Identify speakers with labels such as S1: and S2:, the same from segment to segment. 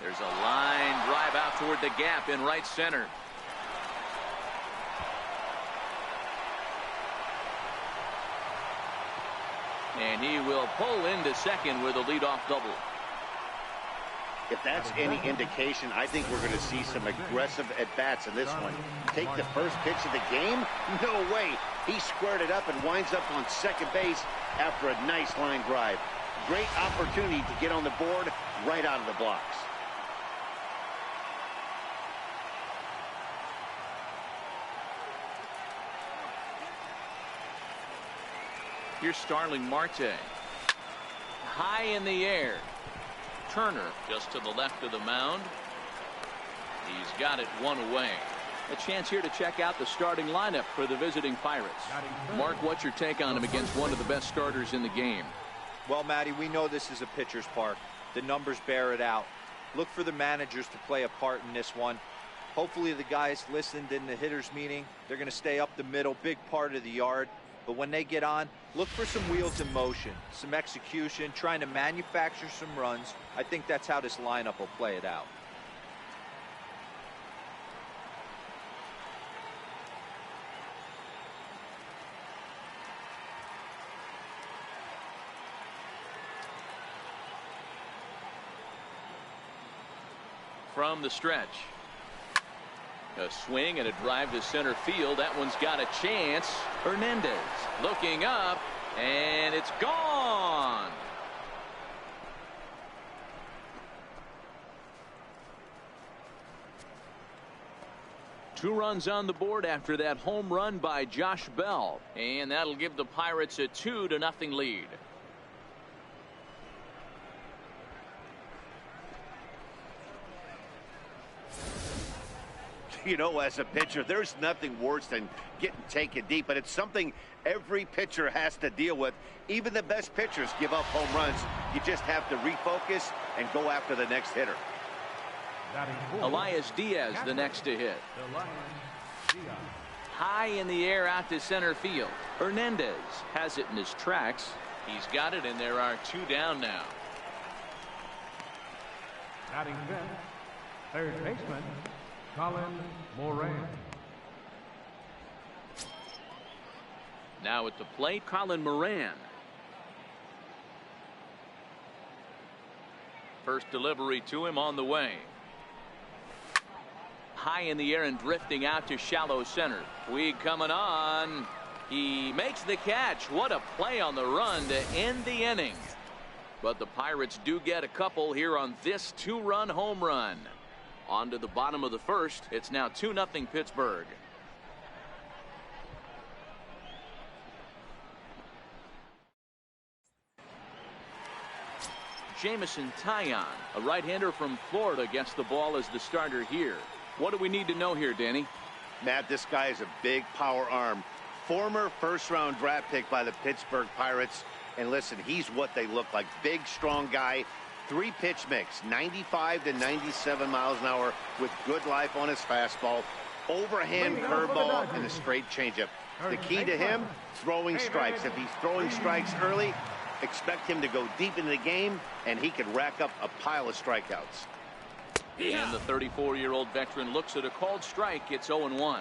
S1: There's a line drive out toward the gap in right center. And he will pull into second with a leadoff double.
S2: If that's any indication, I think we're going to see some aggressive at-bats in this one. Take the first pitch of the game? No way. He squared it up and winds up on second base after a nice line drive. Great opportunity to get on the board right out of the blocks.
S1: Here's Starling Marte. High in the air. Turner just to the left of the mound. He's got it one away. A chance here to check out the starting lineup for the visiting Pirates. Mark, what's your take on him against one of the best starters in the game?
S3: Well, Matty, we know this is a pitcher's park. The numbers bear it out. Look for the managers to play a part in this one. Hopefully the guys listened in the hitters meeting. They're going to stay up the middle, big part of the yard. But when they get on, look for some wheels in motion, some execution, trying to manufacture some runs. I think that's how this lineup will play it out.
S1: From the stretch. A swing and a drive to center field. That one's got a chance. Hernandez looking up, and it's gone. Two runs on the board after that home run by Josh Bell, and that'll give the Pirates a 2-0 lead.
S2: You know, as a pitcher, there's nothing worse than getting taken deep, but it's something every pitcher has to deal with. Even the best pitchers give up home runs. You just have to refocus and go after the next hitter.
S1: Elias Diaz, the next to hit. High in the air out to center field. Hernandez has it in his tracks. He's got it, and there are two down now.
S4: Batting fifth, third baseman, Colin Moran.
S1: Now at the plate, Colin Moran. First delivery to him on the way. High in the air and drifting out to shallow center. Puig coming on. He makes the catch. What a play on the run to end the inning. But the Pirates do get a couple here on this two-run home run. On to the bottom of the first. It's now 2-0 Pittsburgh. Jamison Taillon, a right-hander from Florida, gets the ball as the starter here. What do we need to know here, Danny?
S2: Matt, this guy is a big power arm. Former first-round draft pick by the Pittsburgh Pirates. And listen, he's what they look like. Big, strong guy. Three-pitch mix, 95 to 97 miles an hour with good life on his fastball, overhand curveball, and a straight changeup. The key to him, throwing strikes. If he's throwing strikes early, expect him to go deep into the game, and he could rack up a pile of strikeouts.
S1: And the 34-year-old veteran looks at a called strike. It's 0-1.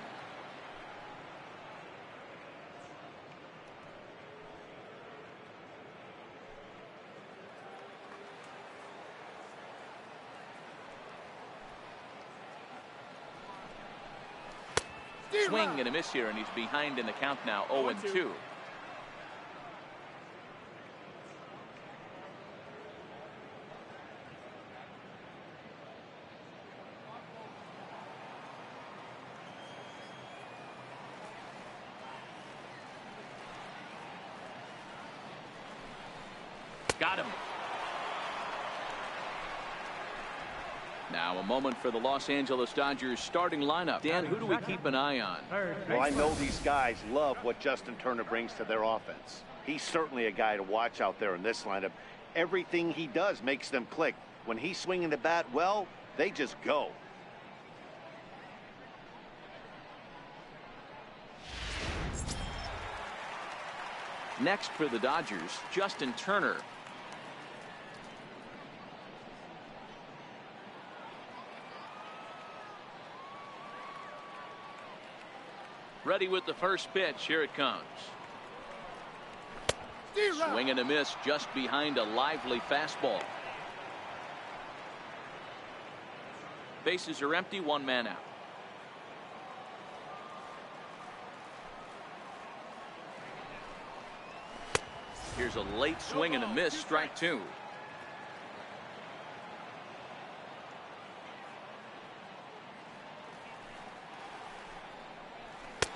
S1: Swing and a miss here, and he's behind in the count now, 0-2. Got him. Now a moment for the Los Angeles Dodgers starting lineup. Dan, who do we keep an eye on?
S2: Well, I know these guys love what Justin Turner brings to their offense. He's certainly a guy to watch out there in this lineup. Everything he does makes them click. When he's swinging the bat, well, they just go.
S1: Next for the Dodgers, Justin Turner. Ready with the first pitch. Here it comes. Swing and a miss just behind a lively fastball. Bases are empty, one man out. Here's a late swing and a miss, strike two.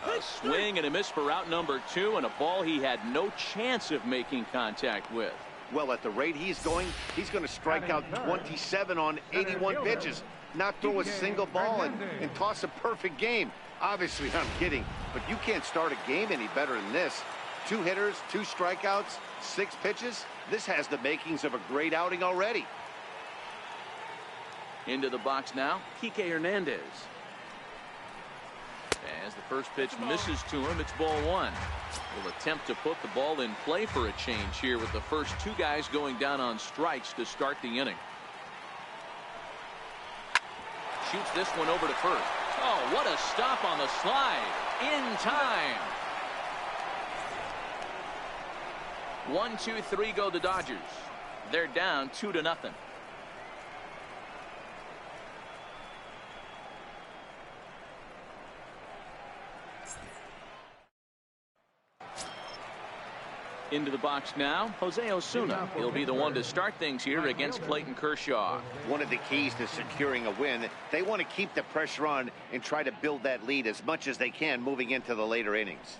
S1: A swing and a miss for out number two, and a ball he had no chance of making contact with.
S2: Well, at the rate he's going to strike out 27 on 81 pitches, not throw a single ball, and toss a perfect game. Obviously, I'm kidding, but you can't start a game any better than this. 2 hitters, 2 strikeouts, 6 pitches. This has the makings of a great outing already.
S1: Into the box now, Kike Hernandez. As the first pitch misses to him, it's ball one. Will attempt to put the ball in play for a change here with the first 2 guys going down on strikes to start the inning. Shoots this one over to first. Oh, what a stop on the slide. In time. 1, 2, 3 go the Dodgers. They're down 2-0. Into the box now, Jose Osuna. He'll be the one to start things here against Clayton Kershaw.
S2: One of the keys to securing a win, they want to keep the pressure on and try to build that lead as much as they can moving into the later innings.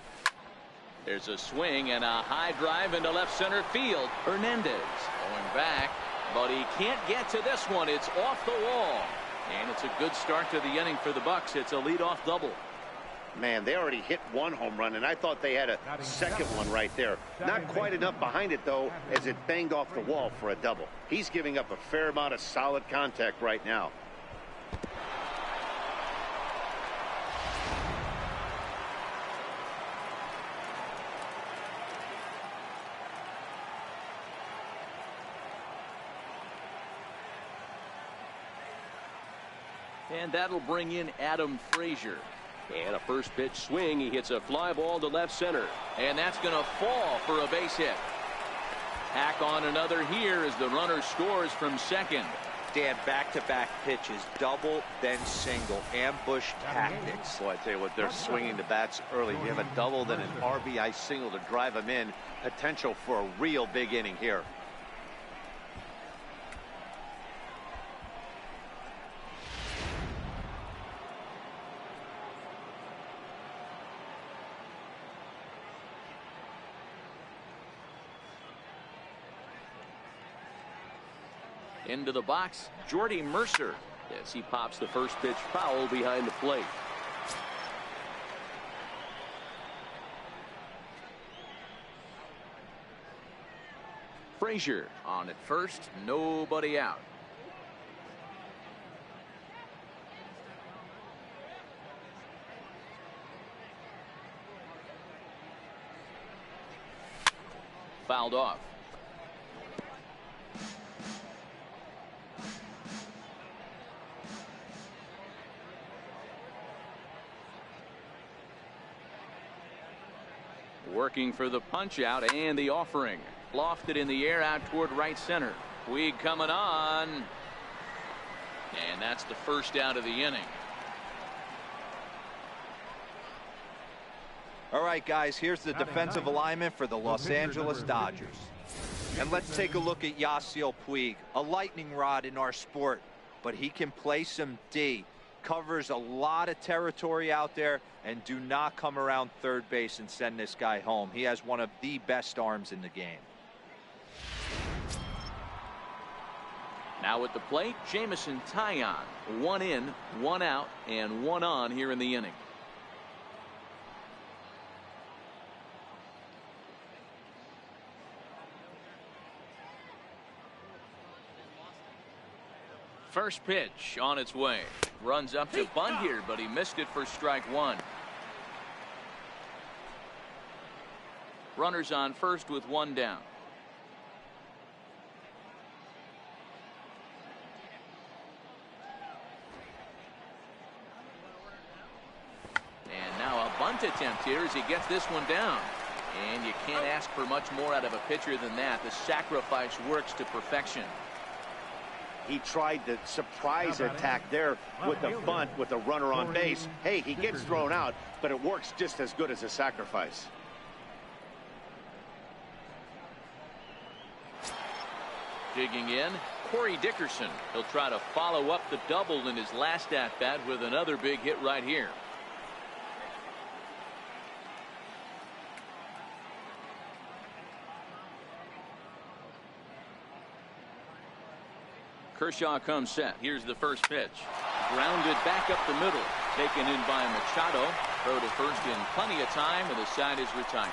S1: There's a swing and a high drive into left center field. Hernandez going back, but he can't get to this one. It's off the wall. And it's a good start to the inning for the Bucks. It's a leadoff double.
S2: Man, they already hit 1 home run, and I thought they had a second one right there. Not quite enough behind it, though, as it banged off the wall for a double. He's giving up a fair amount of solid contact right now.
S1: And that'll bring in Adam Frazier. And a first pitch swing. He hits a fly ball to left center. And that's going to fall for a base hit. Hack on another here as the runner scores from second.
S3: Dan, back-to-back pitches, double, then single, ambush tactics.
S2: Boy, I tell you what, they're swinging the bats early. You have a double, then an RBI single to drive them in. Potential for a real big inning here.
S1: Into the box, Jordy Mercer, as he pops the first pitch foul behind the plate. Frazier on at first, nobody out. Fouled off. Working for the punch out and the offering. Lofted in the air out toward right center. Puig coming on. And that's the first out of the inning.
S3: All right, guys, here's the defensive alignment for the Los Angeles Dodgers. And let's take a look at Yasiel Puig, a lightning rod in our sport, but he can play some D. Covers a lot of territory out there, and do not come around third base and send this guy home. He has one of the best arms in the game.
S1: Now at the plate, Jameson Taillon. 1 in, 1 out, and 1 on here in the inning. First pitch on its way. Runs up to bunt here, but he missed it for strike one. Runners on first with 1 down. And now a bunt bunt attempt here as he gets this one down. And you can't ask for much more out of a pitcher than that. The sacrifice works to perfection.
S2: He tried the surprise attack there with the bunt with the runner on base. Hey, he gets thrown out, but it works just as good as a sacrifice.
S1: Digging in, Corey Dickerson. He'll try to follow up the double in his last at-bat with another big hit right here. Kershaw comes set. Here's the first pitch. Grounded back up the middle. Taken in by Machado. Throw to first in plenty of time, and the side is retired.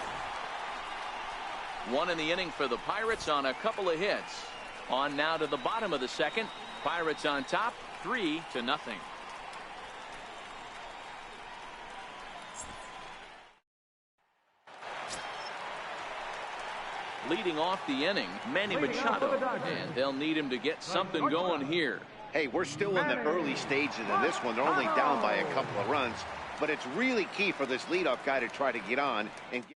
S1: One in the inning for the Pirates on a couple of hits. On now to the bottom of the second. Pirates on top, 3-0. Leading off the inning, Manny Machado, and they'll need him to get something going here.
S2: Hey, we're still in the early stages of this one. They're only down by a couple of runs, but it's really key for this leadoff guy to try to get on and get.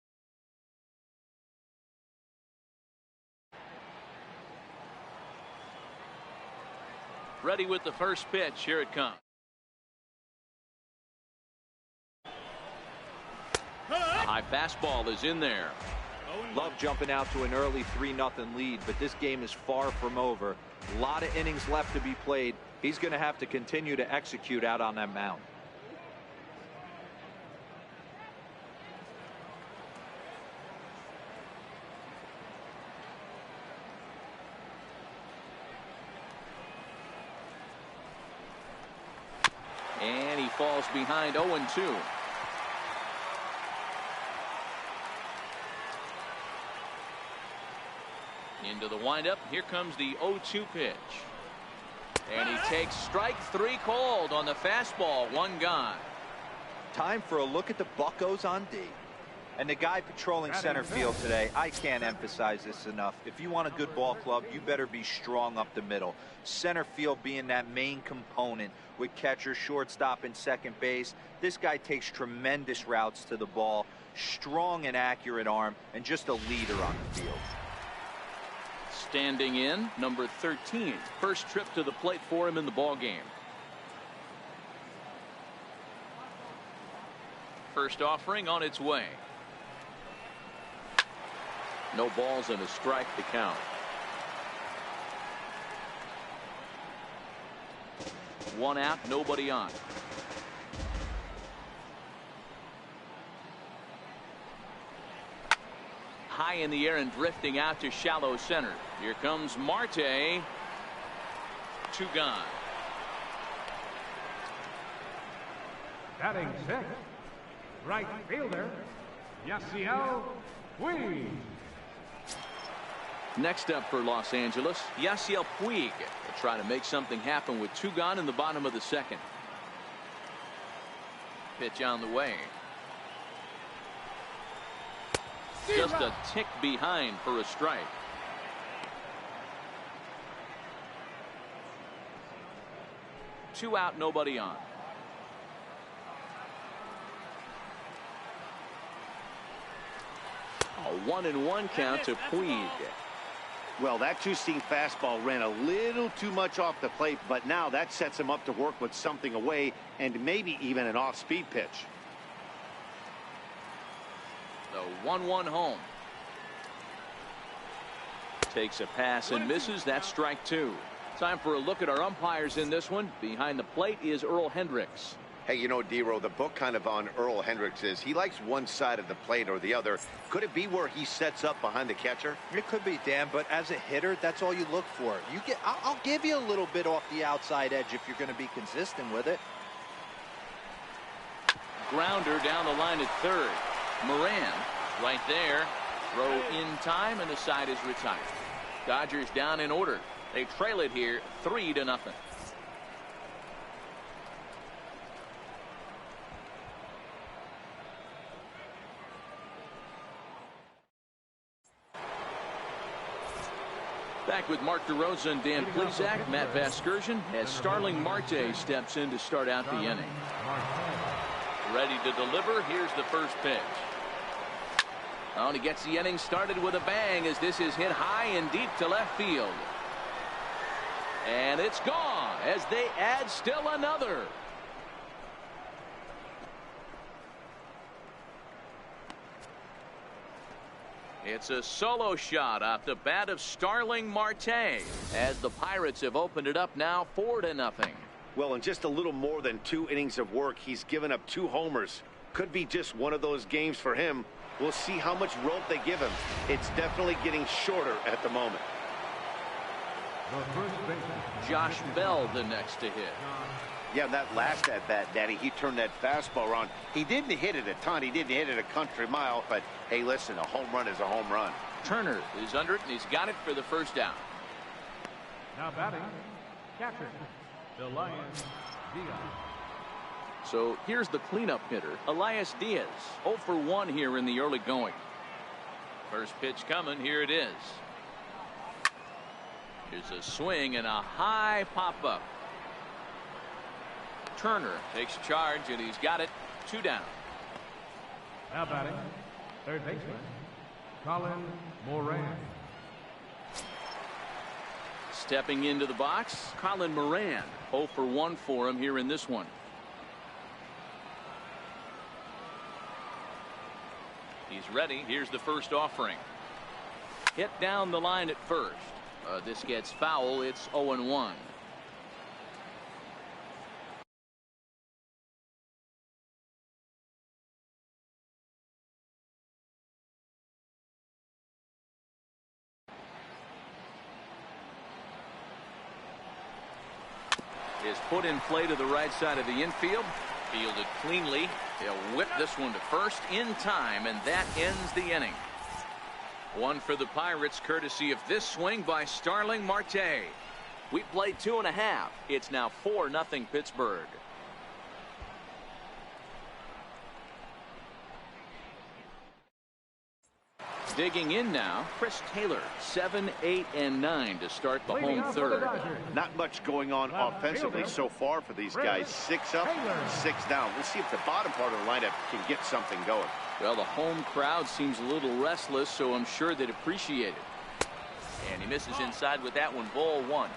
S1: Ready with the first pitch. Here it comes. A high fastball is in there.
S3: Love jumping out to an early 3-0 lead, but this game is far from over. A lot of innings left to be played. He's going to have to continue to execute out on that mound.
S1: And he falls behind 0-2. Into the windup. Here comes the 0-2 pitch. And he takes strike 3 called on the fastball. One gone.
S3: Time for a look at the Buccos on D. And the guy patrolling center field today, I can't emphasize this enough. If you want a good ball club, you better be strong up the middle. Center field being that main component with catcher, shortstop, and second base. This guy takes tremendous routes to the ball, strong and accurate arm, and just a leader on the field.
S1: Standing in, number 13. First trip to the plate for him in the ball game. First offering on its way. No balls and a strike to count. One out, nobody on. High in the air and drifting out to shallow center. Here comes Marte. 2 gone.
S4: Batting 6th, right fielder, Yasiel Puig.
S1: Next up for Los Angeles, Yasiel Puig will try to make something happen with 2 gone in the bottom of the second. Pitch on the way. Just a tick behind for a strike. Two out, nobody on. A 1-1 count to Puig.
S2: Well, that two-seam fastball ran a little too much off the plate, but now that sets him up to work with something away and maybe even an off-speed pitch.
S1: The 1-1 home. Takes a pass and misses. That's strike 2. Time for a look at our umpires in this one. Behind the plate is Earl Hendricks.
S2: Hey, you know, D-Row, the book kind of on Earl Hendricks is he likes one side of the plate or the other. Could it be where he sets up behind the catcher?
S3: It could be, Dan, but as a hitter, that's all you look for. I'll give you a little bit off the outside edge if you're going to be consistent with it.
S1: Grounder down the line at third. Moran right there. Throw in time, and the side is retired. Dodgers down in order. They trail it here 3-0. Back with Mark DeRosa and Dan Plesac. Matt Vasgersian as Starling Marte steps in to start out the inning. ready to deliver. Here's the first pitch. Oh, and he gets the inning started with a bang as this is hit high and deep to left field. And it's gone as they add still another. It's a solo shot off the bat of Starling Marte as the Pirates have opened it up now 4-0.
S2: Well, in just a little more than 2 innings of work, he's given up 2 homers. Could be just one of those games for him. We'll see how much rope they give him. It's definitely getting shorter at the moment.
S1: Josh Bell the next to hit.
S2: Yeah, that last at bat, Daddy, he turned that fastball around. He didn't hit it a ton. He didn't hit it a country mile. But, hey, listen, a home run is a home run.
S1: Turner is under it, and he's got it for the first down.
S4: Now batting, catcher, Elias Diaz.
S1: So here's the cleanup hitter, Elias Diaz. 0 for 1 here in the early going. First pitch coming. Here it is. Here's a swing and a high pop-up. Turner takes charge, and he's got it. 2 down.
S4: Now batting, third baseman, Colin Moran.
S1: Stepping into the box, Colin Moran. 0 for 1 for him here in this one. He's ready. Here's the first offering. Hit down the line at first. This gets foul. It's 0-1. Is put in play to the right side of the infield. Fielded cleanly. He'll whip this one to first in time, and that ends the inning. One for the Pirates, courtesy of this swing by Starling Marte. We played 2.5. It's now 4-0 Pittsburgh. Digging in now, Chris Taylor. 7, 8, and 9 to start the home third.
S2: Not much going on offensively so far for these guys. 6 up, 6 down. We'll see if the bottom part of the lineup can get something going.
S1: Well, the home crowd seems a little restless, so I'm sure they'd appreciate it. And he misses inside with that one. Ball 1.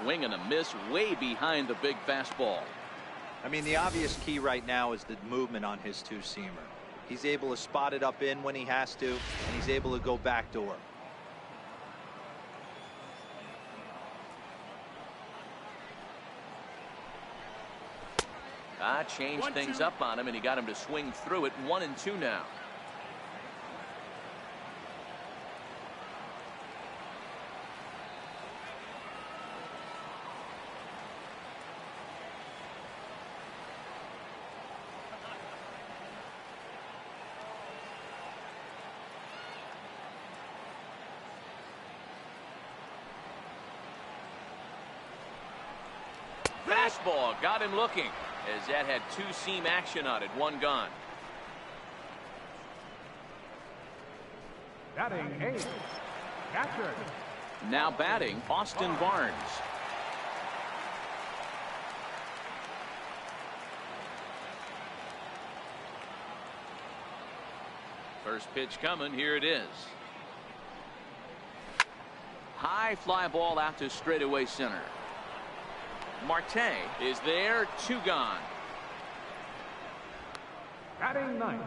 S1: Swing and a miss way behind the big fastball.
S3: I mean, the obvious key right now is the movement on his 2-seamer. He's able to spot it up in when he has to, and he's able to go backdoor.
S1: Changed things up on him, and he got him to swing through it. 1-2 now. Fastball got him looking, as that had 2-seam action on it. 1 gone.
S4: Batting 8, catcher.
S1: Now batting, Austin Barnes. First pitch coming. Here it is. High fly ball out to straightaway center. Marte is there. 2 gone.
S4: Batting 9.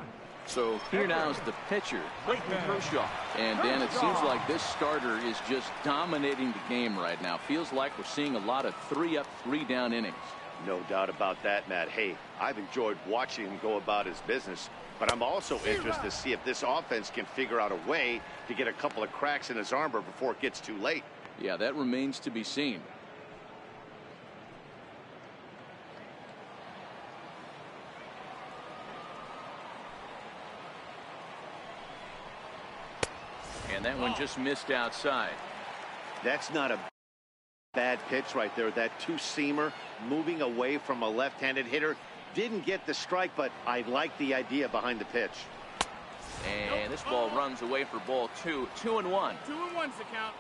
S1: So here now is the pitcher, Clayton Kershaw. And Dan, it seems like this starter is just dominating the game right now. Feels like we're seeing a lot of 3-up, 3-down innings.
S2: No doubt about that, Matt. Hey, I've enjoyed watching him go about his business, but I'm also interested to see if this offense can figure out a way to get a couple of cracks in his armor before it gets too late.
S1: Yeah, that remains to be seen. And that one just missed outside.
S2: That's not a bad pitch right there. That 2-seamer moving away from a left-handed hitter. Didn't get the strike, but I like the idea behind the pitch.
S1: And this ball runs away for ball 2. 2-1.
S5: 2-1's the count.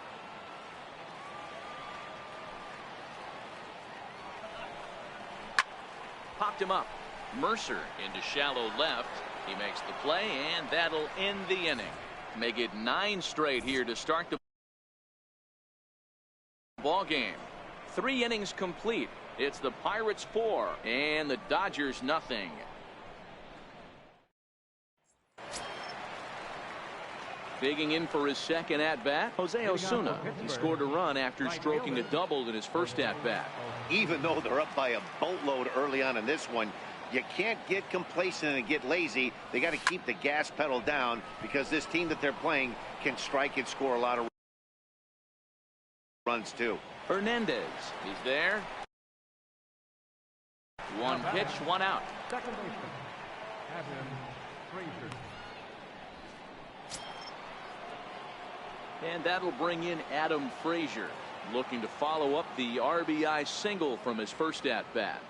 S1: Popped him up. Mercer into shallow left. He makes the play, and that'll end the inning. Make it 9 straight here to start the ball game. 3 innings complete. It's the Pirates 4 and the Dodgers nothing. Digging in for his second at-bat, Jose Osuna. He scored a run after stroking a double in his first at-bat.
S2: Even though they're up by a boatload early on in this one, you can't get complacent and get lazy. They got to keep the gas pedal down because this team that they're playing can strike and score a lot of runs too.
S1: Hernandez is there. 1 pitch, 1 out.
S4: Second baseman, Adam Frazier.
S1: And that'll bring in Adam Frazier, looking to follow up the RBI single from his first at-bat.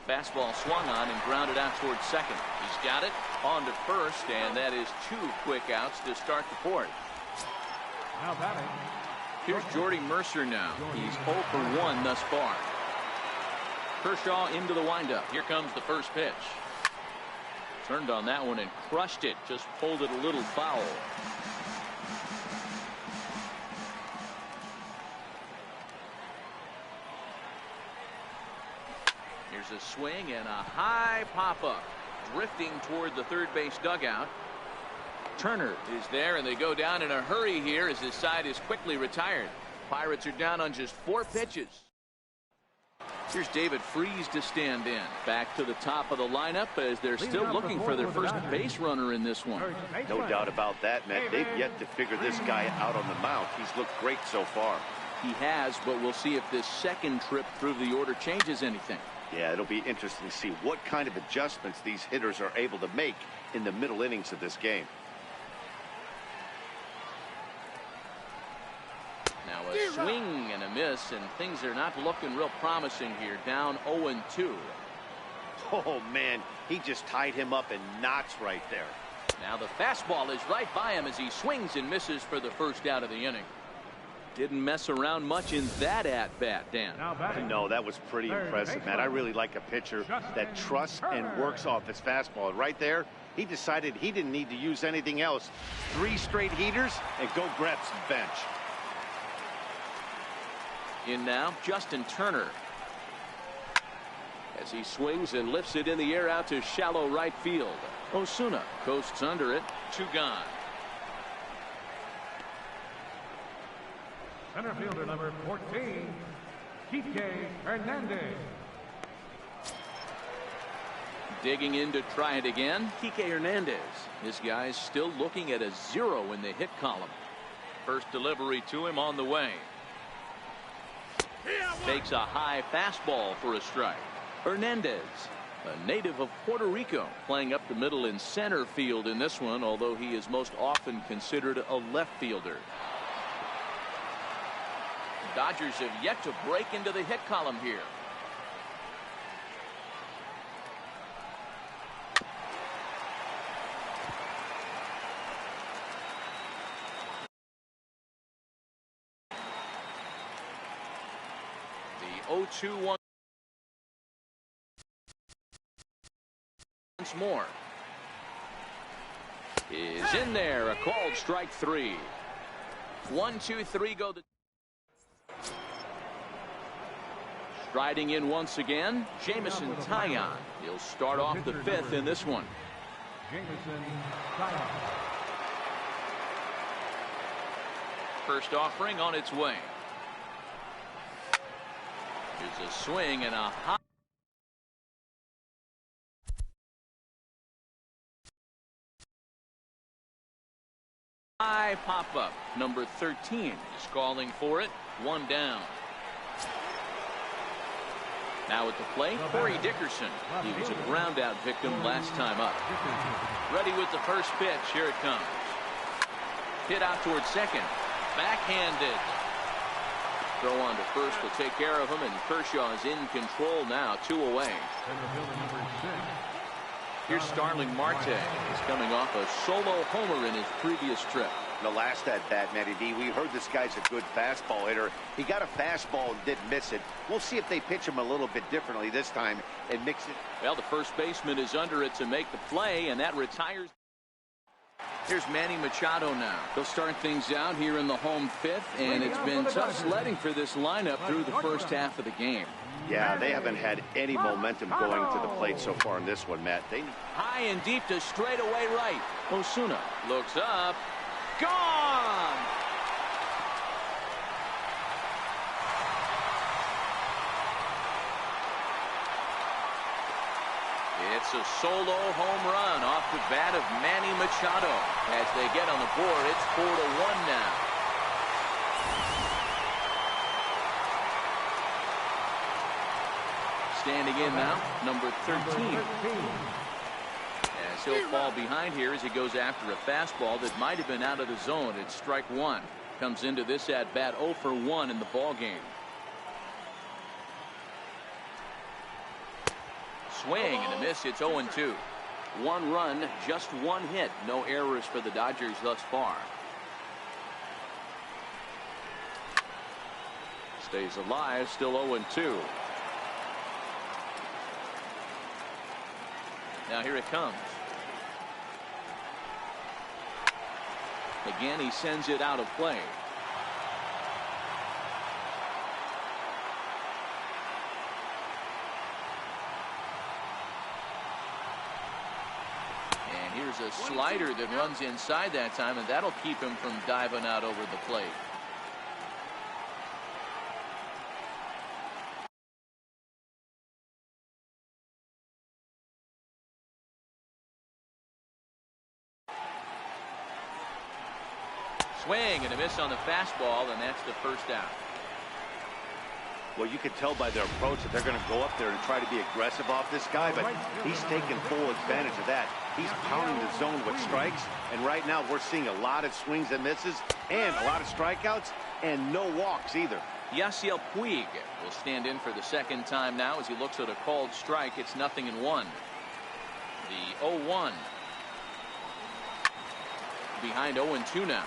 S1: Fastball swung on and grounded out towards second. He's got it on to first, and that is 2 quick outs to start the fourth.
S4: Now batting.
S1: Here's Jordy Mercer now. He's 0 for 1 thus far. Kershaw into the windup. Here comes the first pitch. Turned on that one and crushed it. Just pulled it a little foul. Here's a swing and a high pop-up. Drifting toward the third base dugout. Turner is there, and they go down in a hurry here as his side is quickly retired. Pirates are down on just 4 pitches. Here's David Freese to stand in. Back to the top of the lineup as they're still looking for their first base runner in this one.
S2: No doubt about that, Matt. They've yet to figure this guy out on the mound. He's looked great so far.
S1: He has, but we'll see if this second trip through the order changes anything.
S2: Yeah, it'll be interesting to see what kind of adjustments these hitters are able to make in the middle innings of this game.
S1: Now a swing and a miss, and things are not looking real promising here. Down 0-2.
S2: Oh, man, he just tied him up in knots right there.
S1: Now the fastball is right by him as he swings and misses for the first out of the inning. Didn't mess around much in that at-bat, Dan.
S2: No, that was pretty impressive, Matt. I really like a pitcher that trusts and works off his fastball. Right there, he decided he didn't need to use anything else. 3 straight heaters and go grab some bench.
S1: In now, Justin Turner. As he swings and lifts it in the air out to shallow right field. Osuna coasts under it. 2 gone.
S4: Center fielder number 14, Kike Hernandez.
S1: Digging in to try it again, Kike Hernandez. This guy's still looking at a 0 in the hit column. First delivery to him on the way. Takes a high fastball for a strike. Hernandez, a native of Puerto Rico, playing up the middle in center field in this one, although he is most often considered a left fielder. Dodgers have yet to break into the hit column here. The 0-2-1 once more is in there. A called strike 3. 1, 2, 3 go the striding in once again, Jamison Taillon. He'll start off the 5th in this one.
S4: Jamison Taillon.
S1: First offering on its way. Here's a swing and a high pop-up. Number 13 is calling for it. 1 down. Now at the plate, Corey Dickerson. He was a ground-out victim last time up. Ready with the first pitch. Here it comes. Hit out towards second. Backhanded. Throw on to first will take care of him, and Kershaw is in control now. 2 away. Here's Starling Marte. He's coming off a solo homer in his previous trip.
S2: The last at bat, Matty D, we heard this guy's a good fastball hitter. He got a fastball and didn't miss it. We'll see if they pitch him a little bit differently this time and mix it.
S1: Well, the first baseman is under it to make the play, and that retires. Here's Manny Machado now. He'll start things out here in the home fifth, and it's been tough sledding for this lineup through the first half of the game.
S2: Yeah, they haven't had any momentum going to the plate so far in this one, Matt.
S1: High and deep to straightaway right. Osuna looks up. Gone! It's a solo home run off the bat of Manny Machado. As they get on the board, it's 4-1 now. Standing in now, number 13. As he'll fall behind here as he goes after a fastball that might have been out of the zone. It's strike one. Comes into this at bat 0 for 1 in the ball game. Swing and a miss. It's 0-2. 1 run, just 1 hit. No errors for the Dodgers thus far. Stays alive. Still 0-2. Now here it comes. Again, he sends it out of play. And here's a slider that runs inside that time, and that'll keep him from diving out over the plate. Swing and a miss on the fastball, and that's the first out.
S2: Well, you can tell by their approach that they're going to go up there and try to be aggressive off this guy, but he's taking full advantage of that. He's pounding the zone with strikes, and right now we're seeing a lot of swings and misses and a lot of strikeouts and no walks either.
S1: Yasiel Puig will stand in for the second time now as he looks at a called strike. It's 0-1. The 0-1. Behind 0-2 now.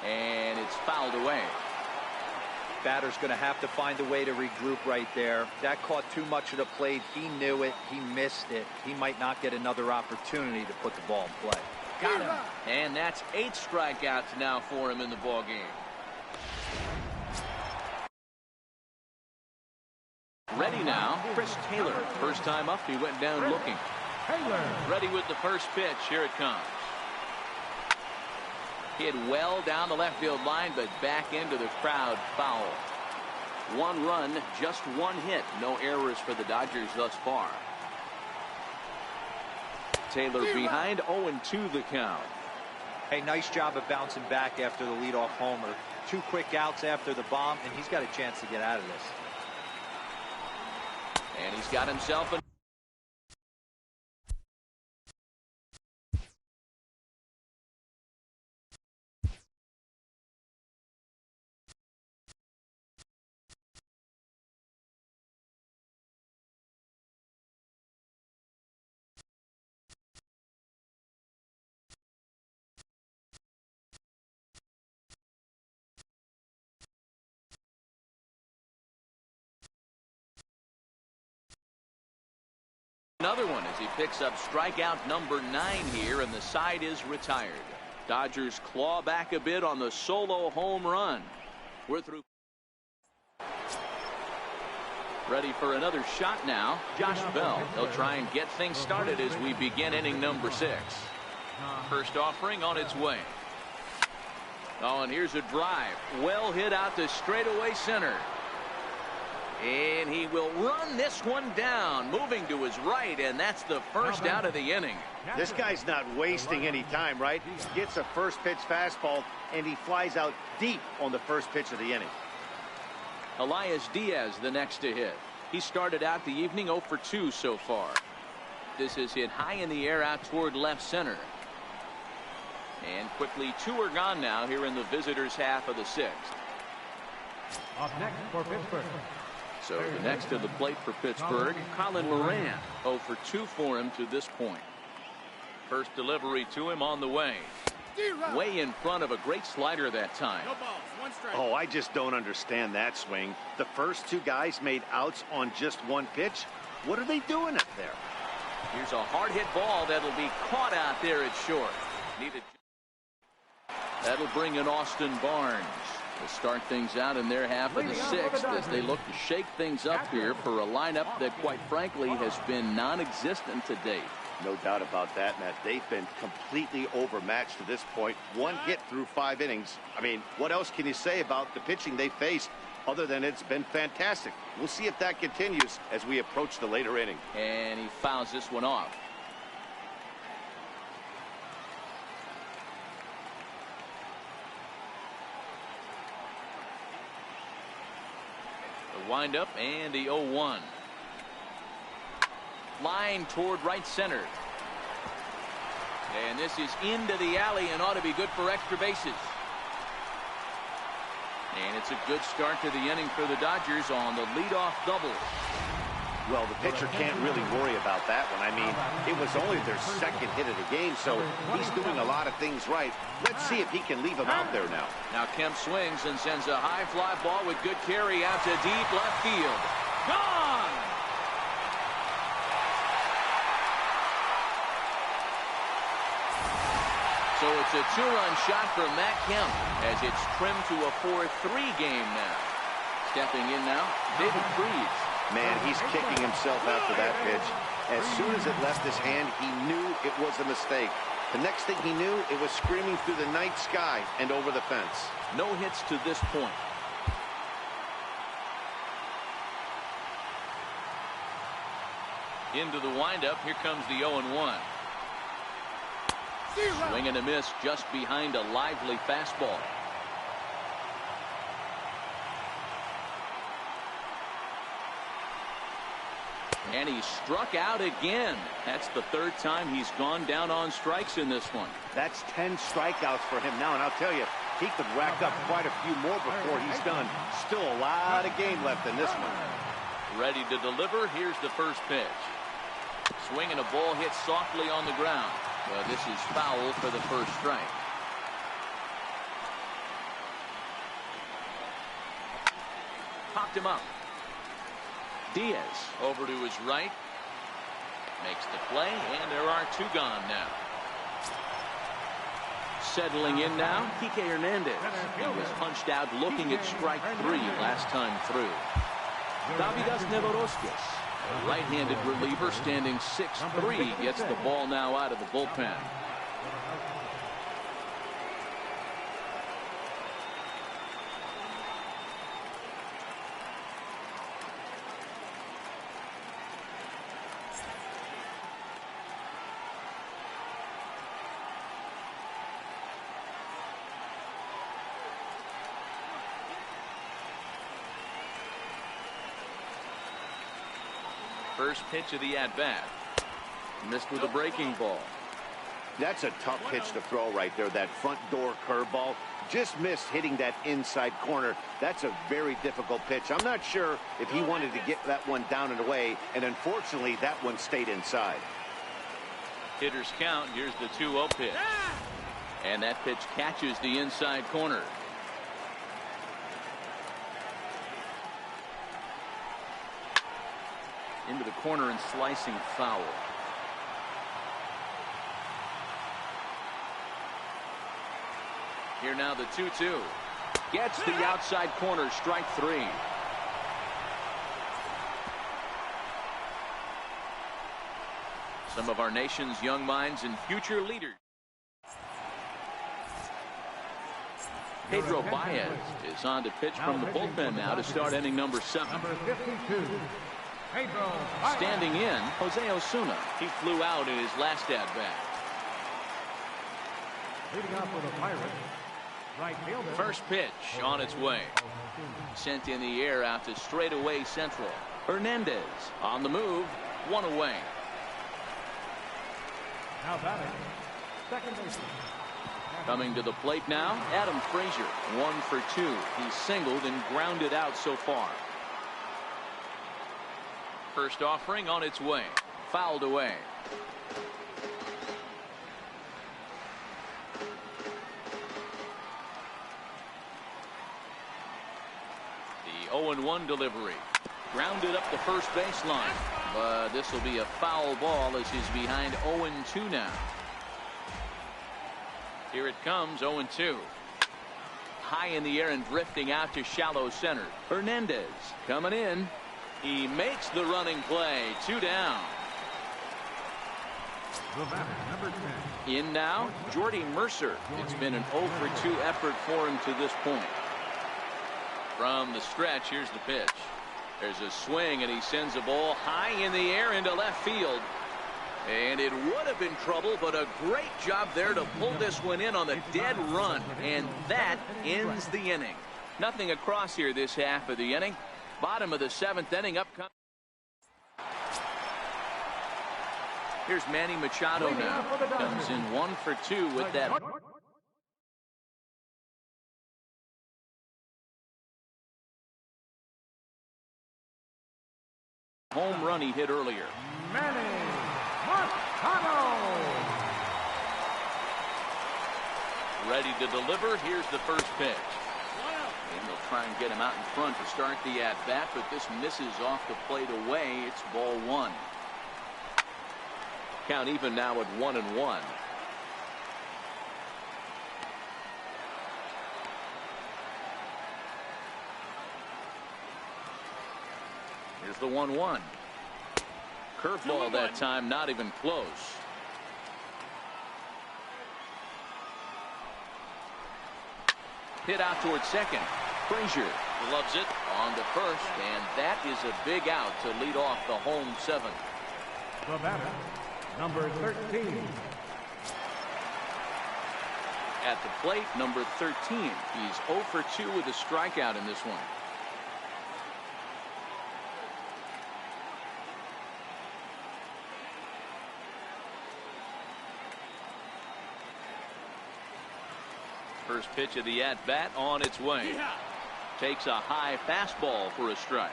S1: And it's fouled away.
S3: Batter's going to have to find a way to regroup right there. That caught too much of the plate. He knew it. He missed it. He might not get another opportunity to put the ball in play.
S1: Got him. And that's 8 strikeouts now for him in the ball game. Ready now, Chris Taylor. First time up, he went down looking. Ready with the first pitch. Here it comes. Hit well down the left field line, but back into the crowd. Foul. 1 run, just 1 hit. No errors for the Dodgers thus far. Taylor behind, 0-2 the count.
S3: Hey, nice job of bouncing back after the leadoff homer. 2 quick outs after the bomb, and he's got a chance to get out of this.
S1: And he's got himself a another one as he picks up strikeout number 9 here, and the side is retired. Dodgers claw back a bit on the solo home run. We're through. Ready for another shot now. Josh Bell. He'll try and get things started as we begin inning number 6. First offering on its way. Oh, and here's a drive. Well hit out to straightaway center. And he will run this one down, moving to his right, and that's the first out of the inning.
S2: This guy's not wasting any time, right? Gets a first pitch fastball, and he flies out deep on the first pitch of the inning.
S1: Elias Diaz the next to hit. He started out the evening 0 for 2 so far. This is hit high in the air out toward left center. And quickly 2 are gone now here in the visitors' half of the 6th.
S4: Up next for Pittsburgh.
S1: So the next to the plate for Pittsburgh, Colin Moran. 0 for 2 for him to this point. First delivery to him on the way. Way in front of a great slider that time.
S5: No balls, 1 strike.
S2: Oh, I just don't understand that swing. The first 2 guys made outs on just 1 pitch. What are they doing up there?
S1: Here's a hard hit ball that'll be caught out there at short. That'll bring in Austin Barnes to start things out in their half of the 6th as they look to shake things up here for a lineup that quite frankly has been non-existent to date.
S2: No doubt about that, Matt. They've been completely overmatched to this point. 1 hit through 5 innings. I mean, what else can you say about the pitching they faced other than it's been fantastic? We'll see if that continues as we approach the later inning.
S1: And he fouls this one off. The windup and the 0-1. Line toward right center. And this is into the alley and ought to be good for extra bases. And it's a good start to the inning for the Dodgers on the leadoff double.
S2: Well, the pitcher can't really worry about that one. I mean, it was only their 2nd hit of the game, so he's doing a lot of things right. Let's see if he can leave him out there now.
S1: Now Kemp swings and sends a high fly ball with good carry out to deep left field. Gone! So it's a 2-run shot from Matt Kemp as it's trimmed to a 4-3 game now. Stepping in now, David Freese.
S2: Man, he's kicking himself after that pitch. As soon as it left his hand, he knew it was a mistake. The next thing he knew, it was screaming through the night sky and over the fence.
S1: No hits to this point. Into the windup, here comes the 0-1. Swing and a miss just behind a lively fastball. And he struck out again. That's the 3rd time he's gone down on strikes in this one.
S2: That's 10 strikeouts for him now, and I'll tell you, he could rack up quite a few more before he's done. Still a lot of game left in this one.
S1: Ready to deliver. Here's the first pitch. Swing and a ball hit softly on the ground. Well, this is foul for the first strike. Popped him up. Diaz over to his right. Makes the play, and there are 2 gone now. Settling in now, Kike Hernandez. He was punched out looking at strike 3 last time through. Davidas Nevoroskis, a right-handed reliever standing 6'3", gets the ball now out of the bullpen. First pitch of the at-bat. Missed with a breaking ball.
S2: That's a tough pitch to throw right there. That front door curveball just missed hitting that inside corner. That's a very difficult pitch. I'm not sure if he wanted to get that one down and away, and unfortunately that one stayed inside.
S1: Hitters count. Here's the 2-0 pitch. And that pitch catches the inside corner. Into the corner and slicing foul. Here now the 2-2. Gets the outside corner, strike 3. Some of our nation's young minds and future leaders. Pedro Baez is on to pitch from the bullpen now to start inning number 7.
S4: Number 52. Pedro Baez.
S1: Standing in, Jose Osuna. He flew out in his last at-bat.
S4: Leading off for the Pirates, right fielder.
S1: First pitch on its way. Sent in the air out to straightaway central. Hernandez on the move, 1 away.
S4: Now batting, second baseman,
S1: Coming to the plate now, Adam Frazier, 1 for 2. He's singled and grounded out so far. First offering on its way. Fouled away. The 0-1 delivery. Grounded up the first baseline. But this will be a foul ball as he's behind 0-2 now. Here it comes, 0-2. High in the air and drifting out to shallow center. Hernandez coming in. He makes the running play. 2 down.
S4: The batter, number 10.
S1: In now, Jordy Mercer. It's been an 0 for 2 effort for him to this point. From the stretch, here's the pitch. There's a swing, and he sends a ball high in the air into left field. And it would have been trouble, but a great job there to pull this one in on the dead run. And that ends the inning. Nothing across here this half of the inning. Bottom of the 7th inning upcoming. Here's Manny Machado now. Comes in 1 for 2 with that. Home run he hit earlier.
S4: Manny Machado.
S1: Ready to deliver. Here's the first pitch. And they'll try and get him out in front to start the at-bat, but this misses off the plate away. It's ball 1. Count even now at 1-1. Here's the 1-1. Curveball that time, not even close. Hit out towards second. Frazier gloves it on to first, and that is a big out to lead off the home 7th.
S4: The batter, number 13.
S1: At the plate, number 13. He's 0 for 2 with a strikeout in this one. First pitch of the at-bat on its way. Takes a high fastball for a strike.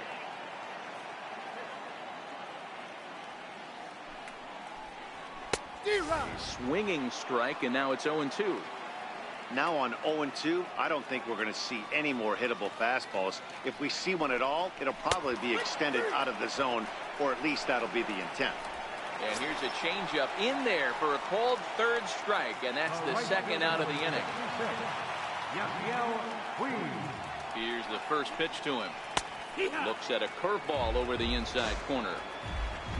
S1: Swinging strike, and now it's 0-2.
S2: Now on 0-2, I don't think we're going to see any more hittable fastballs. If we see one at all, it'll probably be extended out of the zone, or at least that'll be the intent.
S1: And here's a changeup in there for a called 3rd strike, and that's the 2nd out of the inning. Here's the first pitch to him. Looks at a curveball over the inside corner.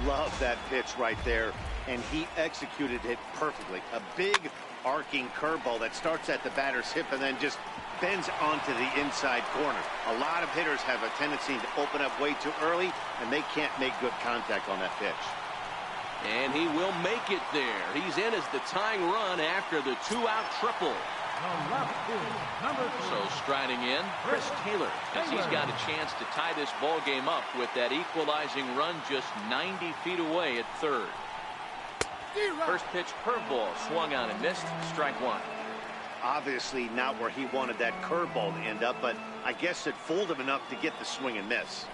S2: Love that pitch right there, and he executed it perfectly. A big arcing curveball that starts at the batter's hip and then just bends onto the inside corner. A lot of hitters have a tendency to open up way too early, and they can't make good contact on that pitch.
S1: And he will make it there. He's in as the tying run after the 2-out triple. So striding in, Chris Taylor, as he's got a chance to tie this ball game up with that equalizing run just 90 feet away at 3rd. First pitch curveball swung on and missed. Strike 1.
S2: Obviously not where he wanted that curveball to end up, but I guess it fooled him enough to get the swing and miss.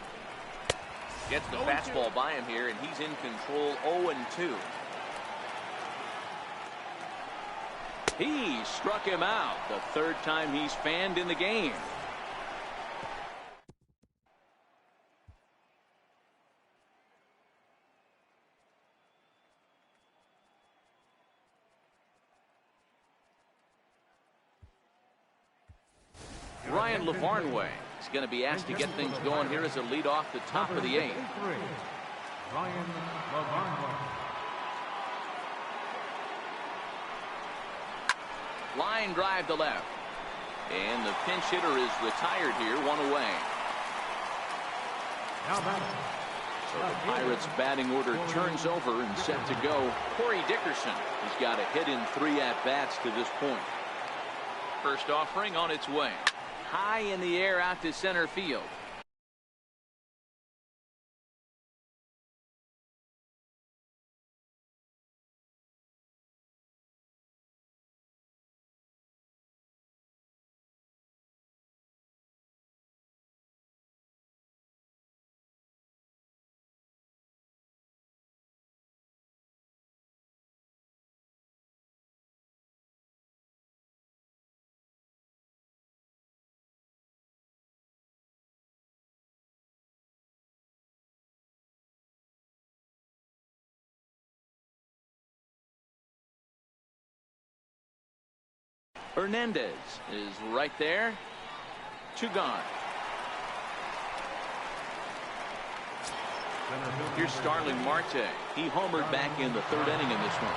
S1: Gets the fastball by him here, and he's in control. 0-2. He struck him out the 3rd time he's fanned in the game. Ryan Lavarnway is going to be asked to get things going here as a lead off the top of the 8th.
S4: Ryan Lavarnway.
S1: Line drive to left. And the pinch hitter is retired here, 1 away. So the Pirates batting order turns over and set to go. Corey Dickerson, he's got a hit in 3 at-bats to this point. First offering on its way. High in the air out to center field. Hernandez is right there. 2 gone. Here's Starling Marte. He homered back in the 3rd inning in this one.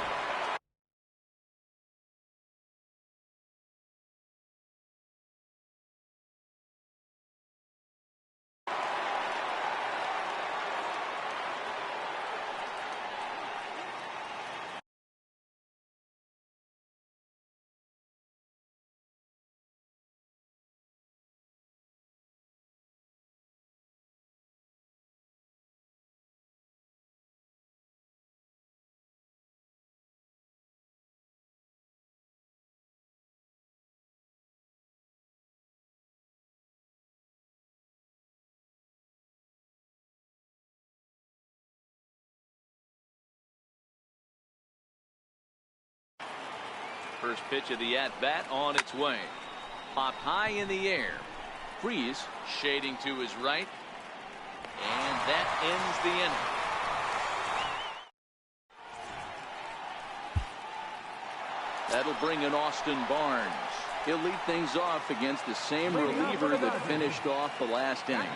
S1: First pitch of the at-bat on its way. Popped high in the air. Freeze shading to his right. And that ends the inning. That'll bring in Austin Barnes. He'll lead things off against the same reliever that finished off the last inning.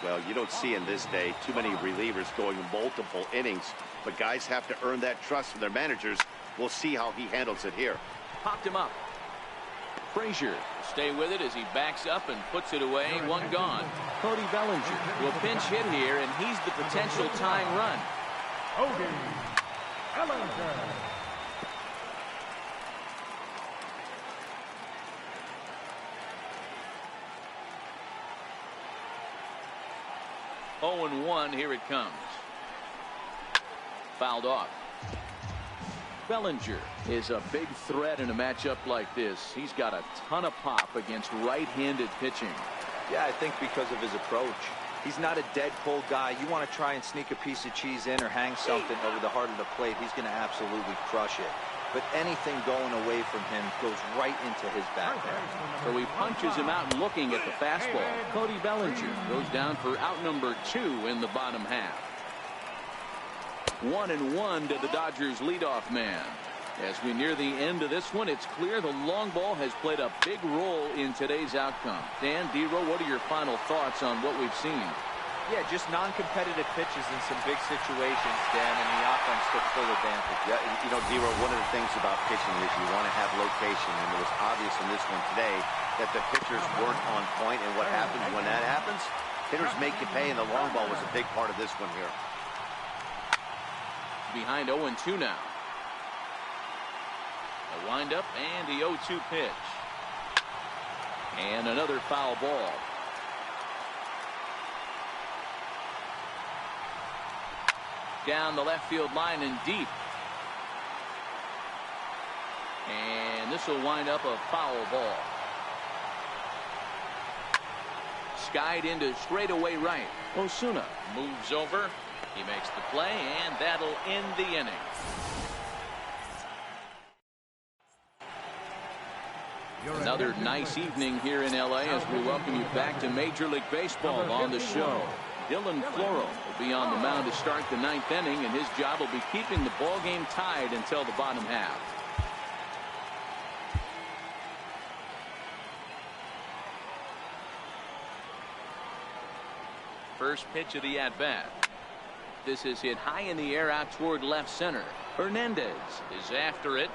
S2: Well, you don't see in this day too many relievers going multiple innings, but guys have to earn that trust from their managers. We'll see how he handles it here.
S1: Popped him up. Frazier will stay with it as he backs up and puts it away. 1 gone. Cody Bellinger will pinch hit here, and he's the potential tying run.
S4: Cody Bellinger.
S1: Oh, and 1. Here it comes. Fouled off. Bellinger is a big threat in a matchup like this. He's got a ton of pop against right-handed pitching.
S3: Yeah, I think because of his approach. He's not a dead cold guy. You want to try and sneak a piece of cheese in or hang something over the heart of the plate, he's going to absolutely crush it. But anything going away from him goes right into his backhand.
S1: So he punches him out and looking at the fastball. Cody Bellinger goes down for out number 2 in the bottom half. 1-1 to the Dodgers leadoff man. As we near the end of this one, it's clear the long ball has played a big role in today's outcome. Dan, D-Row, what are your final thoughts on what we've seen?
S3: Yeah, just non-competitive pitches in some big situations, Dan, and the offense took full advantage.
S2: Yeah, you know, D-Row, one of the things about pitching is you want to have location, and it was obvious in this one today that the pitchers weren't on point, and what happens when that happens? Hitters make you pay, and the long ball was a big part of this one here.
S1: Behind 0-2 now. A windup and the 0-2 pitch. And another foul ball. Down the left field line and deep. And this will wind up a foul ball. Skied into straightaway right. Osuna moves over. He makes the play, and that'll end the inning. Another nice evening here in L.A. as we welcome you back to Major League Baseball on the show. Dylan Floro will be on the mound to start the 9th inning, and his job will be keeping the ball game tied until the bottom half. First pitch of the at-bat. This is hit high in the air out toward left center. Hernandez is after it.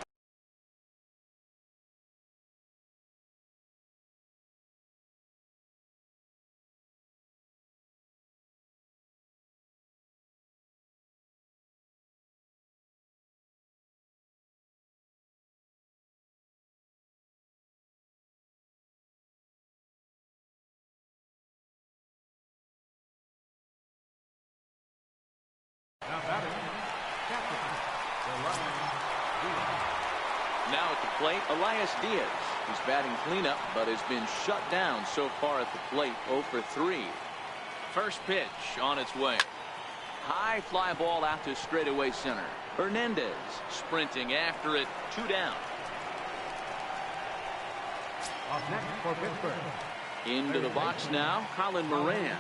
S1: Now at the plate, Elias Diaz. He's batting cleanup, but has been shut down so far at the plate. 0 for 3. First pitch on its way. High fly ball out to straightaway center. Hernandez sprinting after it. 2 down.
S4: Up next for Pittsburgh.
S1: Into the box now, Colin Moran.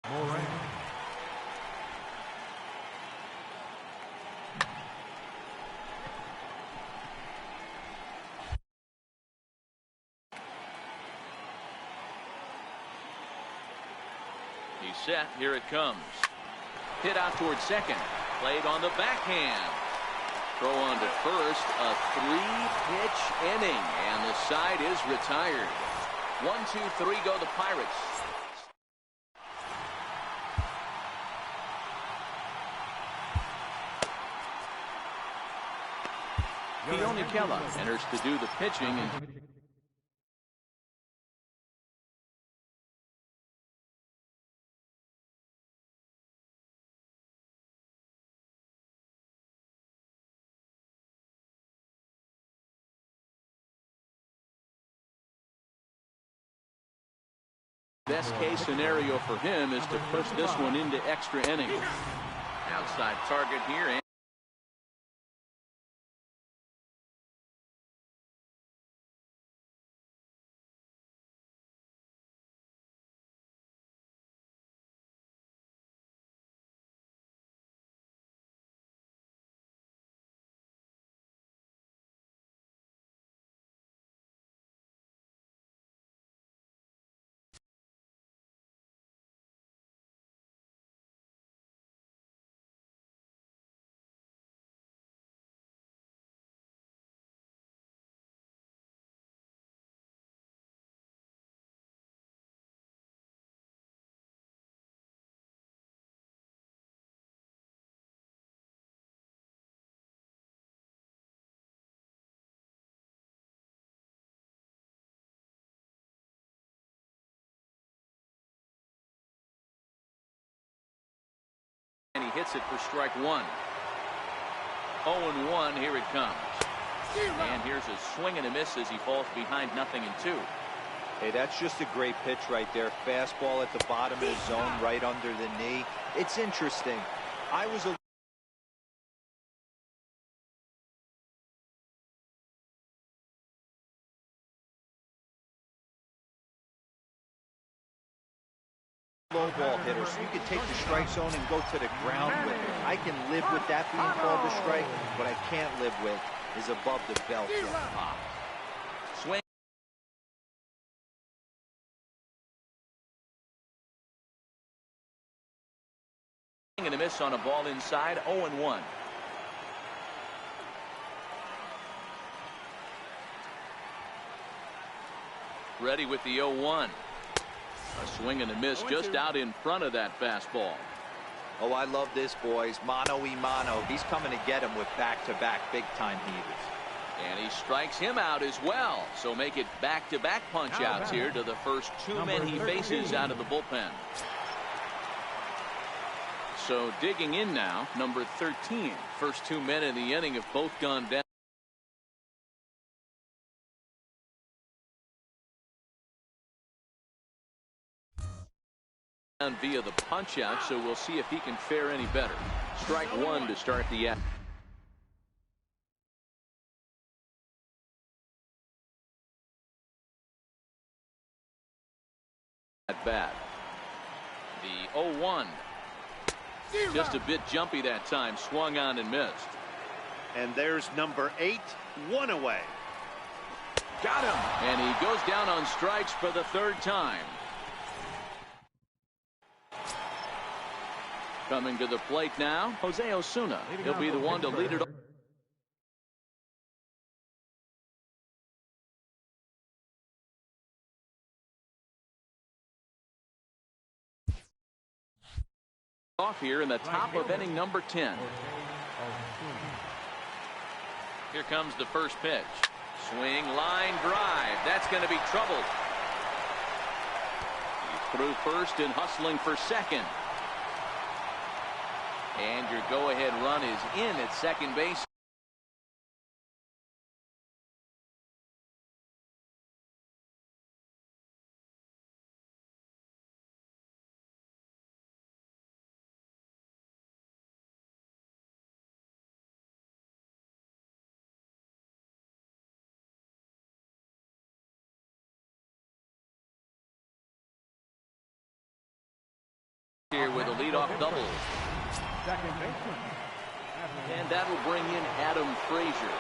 S4: Moran.
S1: He's set. Here it comes. Hit out towards second. Played on the backhand. Throw on to first. A 3-pitch inning. And the side is retired. 1, 2, 3 go the Pirates. Keone Kela enters to do the pitching. And best case scenario for him is to push this one into extra innings. Outside target here. And he hits it for strike one. 0-1. Here it comes. And here's a swing and a miss as he falls behind 0-2.
S3: Hey, that's just a great pitch right there. Fastball at the bottom of the zone, right under the knee. It's interesting. I was a low ball hitter, so you can take the strike zone and go to the ground with it. I can live with that being called a strike. What I can't live with is above the belt.
S1: Swing and a miss on a ball inside. 0-1. Ready with the 0-1. A swing and a miss just out in front of that fastball.
S3: Oh, I love this, boys. Mano-y-mano. He's coming to get him with back-to-back big-time heaters.
S1: And he strikes him out as well. So make it back-to-back punch-outs here to the first two men he faces out of the bullpen. So digging in now, number 13. First two men in the inning have both gone down. Via the punch out, so we'll see if he can fare any better. Strike one to start the at bat. The 0-1. Just a bit jumpy that time. Swung on and missed.
S2: And there's number 8, 1 away.
S1: Got him. And he goes down on strikes for the third time. Coming to the plate now, Jose Osuna. He'll be the one to lead it off here in the top of inning number 10. Here comes the first pitch. Swing, line drive. That's going to be trouble. He's through first and hustling for second. And your go-ahead run is in at second base. with a leadoff double.
S4: Second baseman.
S1: And that will bring in Adam Frazier.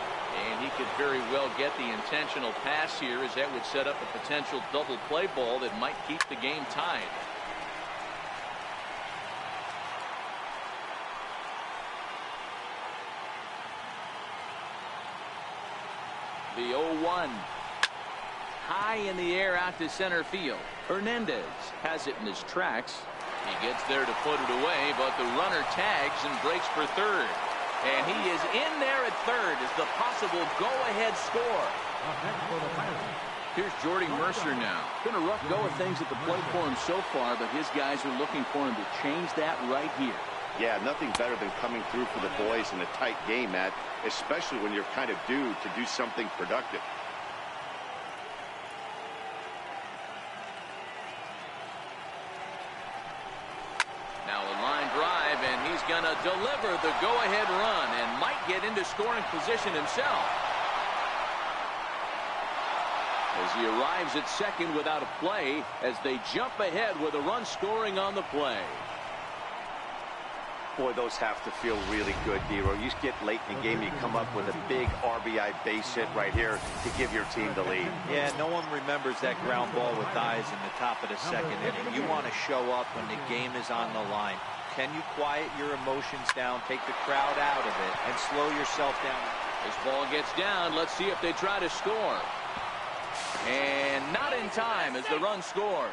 S1: And he could very well get the intentional pass here, as that would set up a potential double play ball that might keep the game tied. The 0-1. High in the air out to center field. Hernandez has it in his tracks. He gets there to put it away, but the runner tags and breaks for third. And he is in there at third as the possible go-ahead score. Here's Jordy Mercer now. Been a rough go of things at the plate for him so far, but his guys are looking for him to change that right here.
S2: Yeah, nothing better than coming through for the boys in a tight game, Matt, especially when you're kind of due to do something productive.
S1: Now a line drive, and he's going to deliver the go-ahead run and might get into scoring position himself. As he arrives at second without a play, as they jump ahead with a run scoring on the play.
S2: Boy, those have to feel really good, Dero. You get late in the game, you come up with a big RBI base hit right here to give your team the lead.
S3: Yeah, no one remembers that ground ball with eyes in the top of the second inning. You want to show up when the game is on the line. Can you quiet your emotions down, take the crowd out of it, and slow yourself down?
S1: This ball gets down. Let's see if they try to score. And not in time as the run scores.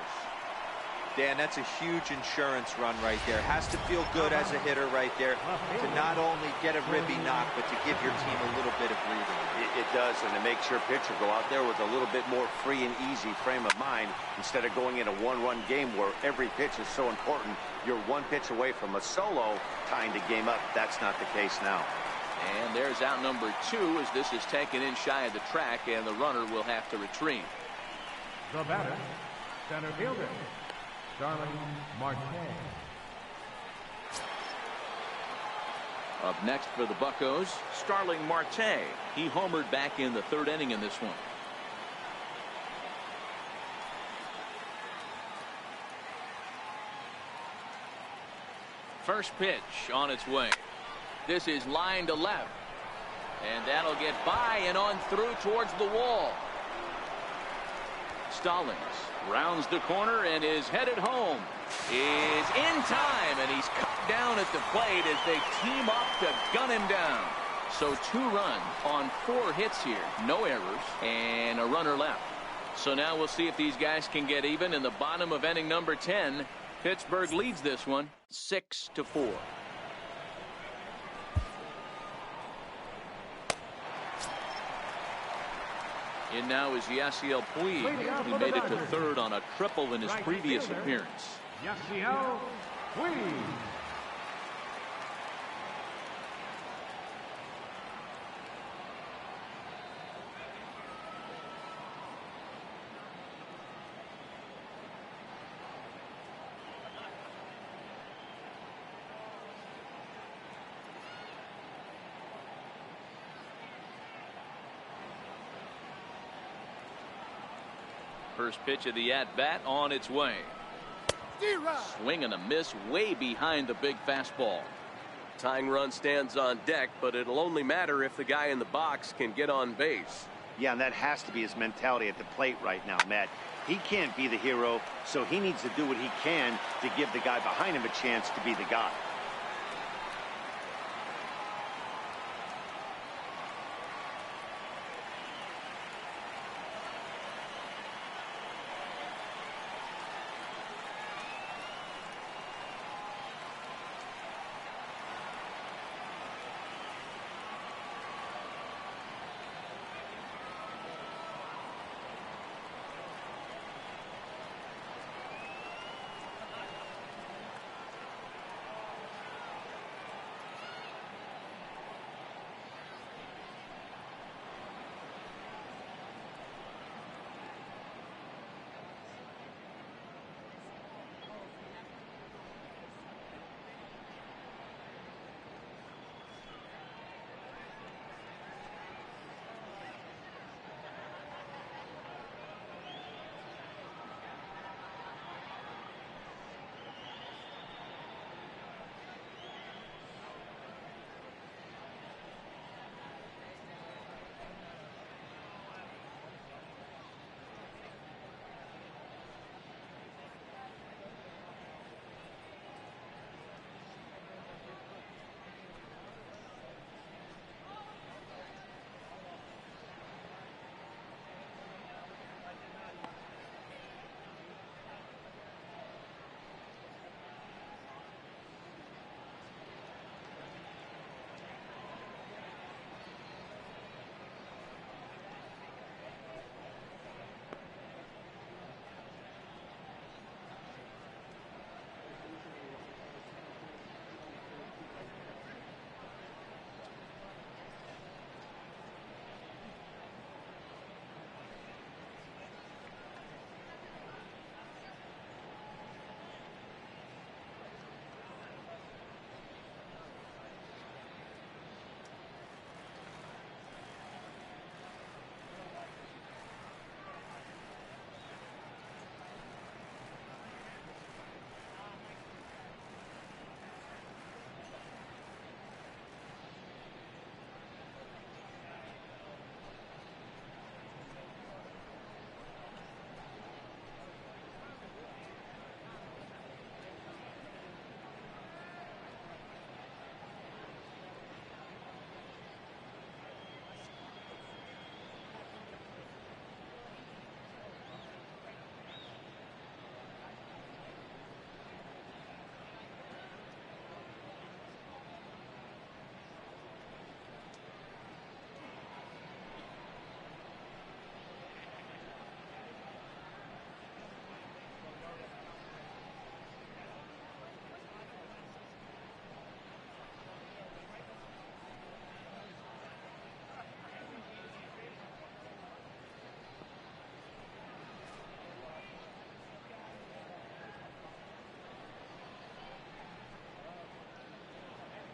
S3: Dan, that's a huge insurance run right there. Has to feel good as a hitter right there to not only get a ribby knock, but to give your team a little bit of breathing.
S2: It does, and it makes your pitcher go out there with a little bit more free and easy frame of mind instead of going in a one-run game where every pitch is so important. You're one pitch away from a solo tying the game up. That's not the case now.
S1: And there's out number 2 as this is taken in shy of the track, and the runner will have to retreat.
S4: The batter, center fielder, Starling Marte.
S1: Up next for the Buccos, Starling Marte. He homered back in the third inning in this one. First pitch on its way. This is line to left. And that'll get by and on through towards the wall. Stallings rounds the corner and is headed home. Is in time, and he's cut down at the plate as they team up to gun him down. So 2 runs on 4 hits here. No errors and a runner left. So now we'll see if these guys can get even in the bottom of inning number 10. Pittsburgh leads this one 6-4. In now is Yasiel Puig. He made it to third on a triple in his previous appearance.
S4: Yasiel Puig.
S1: First pitch of the at-bat on its way. Swing and a miss way behind the big fastball.
S5: Tying run stands on deck, but it'll only matter if the guy in the box can get on base.
S2: Yeah, and that has to be his mentality at the plate right now, Matt. He can't be the hero, so he needs to do what he can to give the guy behind him a chance to be the guy.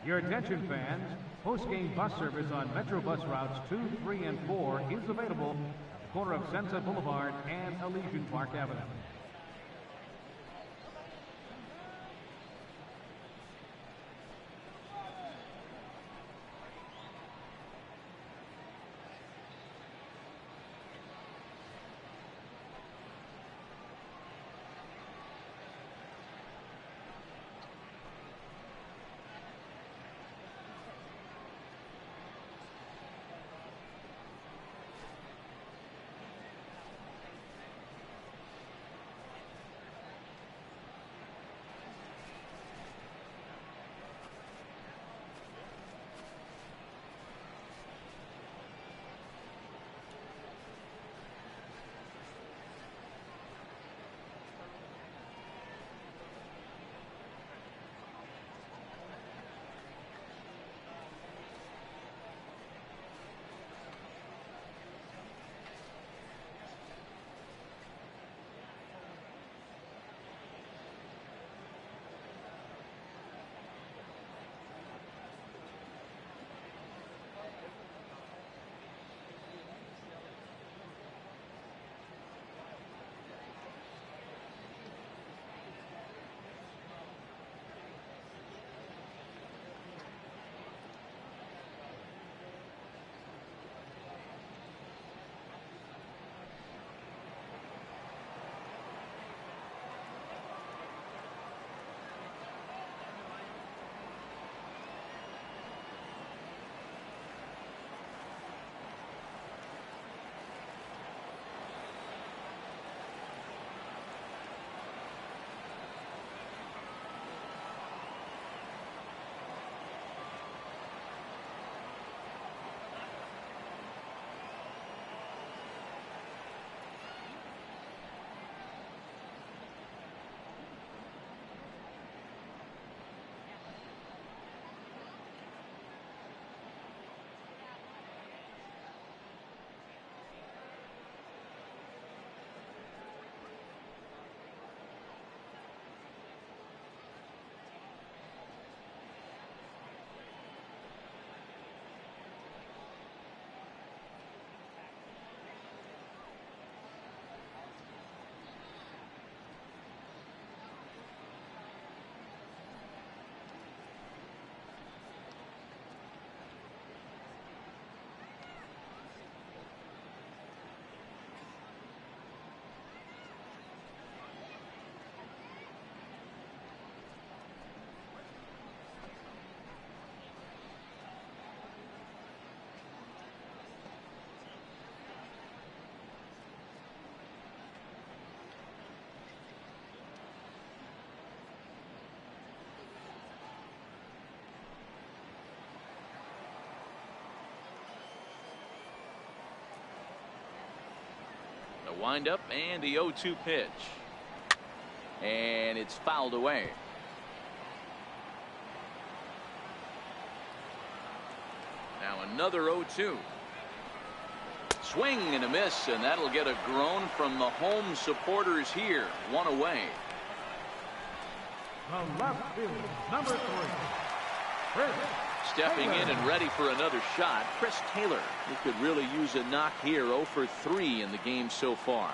S4: Your attention, fans. Post-game bus service on Metro Bus routes 2, 3, and 4 is available at the corner of Sunset Boulevard and Elysian Park Avenue.
S1: The windup and the 0-2 pitch. And it's fouled away. Now another 0-2. Swing and a miss, and that'll get a groan from the home supporters here. One away.
S4: The left field, number 3. Chris
S1: Stepping
S4: Taylor.
S1: in and ready for another shot, Chris Taylor, who could really use a knock here. 0 for 3 in the game so far.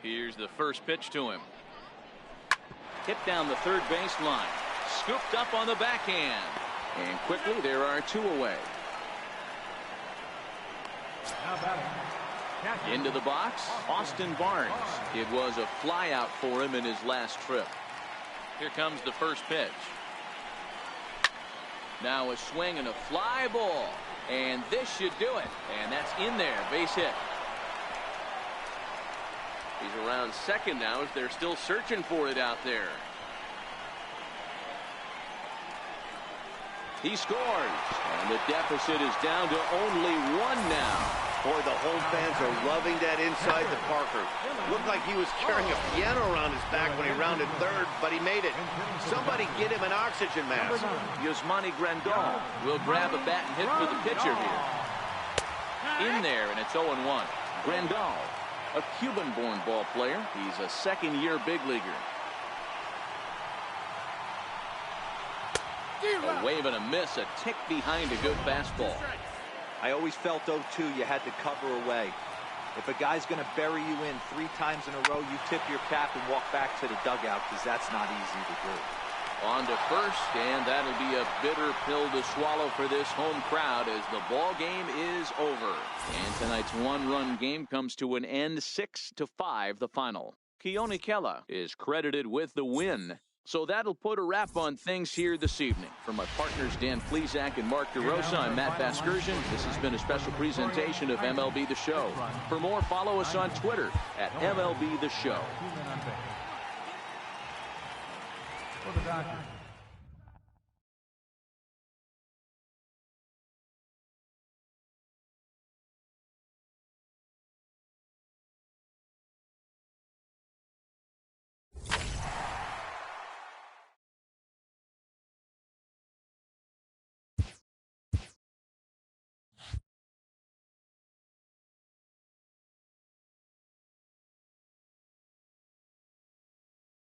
S1: Here's the first pitch to him. Hit down the third baseline. Scooped up on the backhand. And quickly there are 2 away. Into the box, Austin Barnes. It was a flyout for him in his last trip. Here comes the first pitch. Now a swing and a fly ball. And this should do it. And that's in there. Base hit.
S5: He's around second now as they're still searching for it out there.
S1: He scores. And the deficit is down to only 1 now.
S2: Boy, the home fans are loving that inside to Parker. Looked like he was carrying a piano around his back when he rounded third, but he made it. Somebody get him an oxygen mask.
S1: Yasmani Grandal will grab a bat and hit for the pitcher here. In there, and it's 0-1. Grandal, a Cuban-born ball player. He's a second-year big leaguer. A wave and a miss, a tick behind a good fastball.
S3: I always felt, 0-2, you had to cover away. If a guy's going to bury you in 3 times in a row, you tip your cap and walk back to the dugout, because that's not easy to do.
S1: On to first, and that'll be a bitter pill to swallow for this home crowd as the ball game is over. And tonight's 1-run game comes to an end, 6-5 the final. Keone Kela is credited with the win. So that'll put a wrap on things here this evening. For my partners Dan Plesac and Mark DeRosa, I'm Matt Vasgersian. This has been a special presentation of MLB The Show. For more, follow us on Twitter at MLB The Show.
S4: For the Dodgers.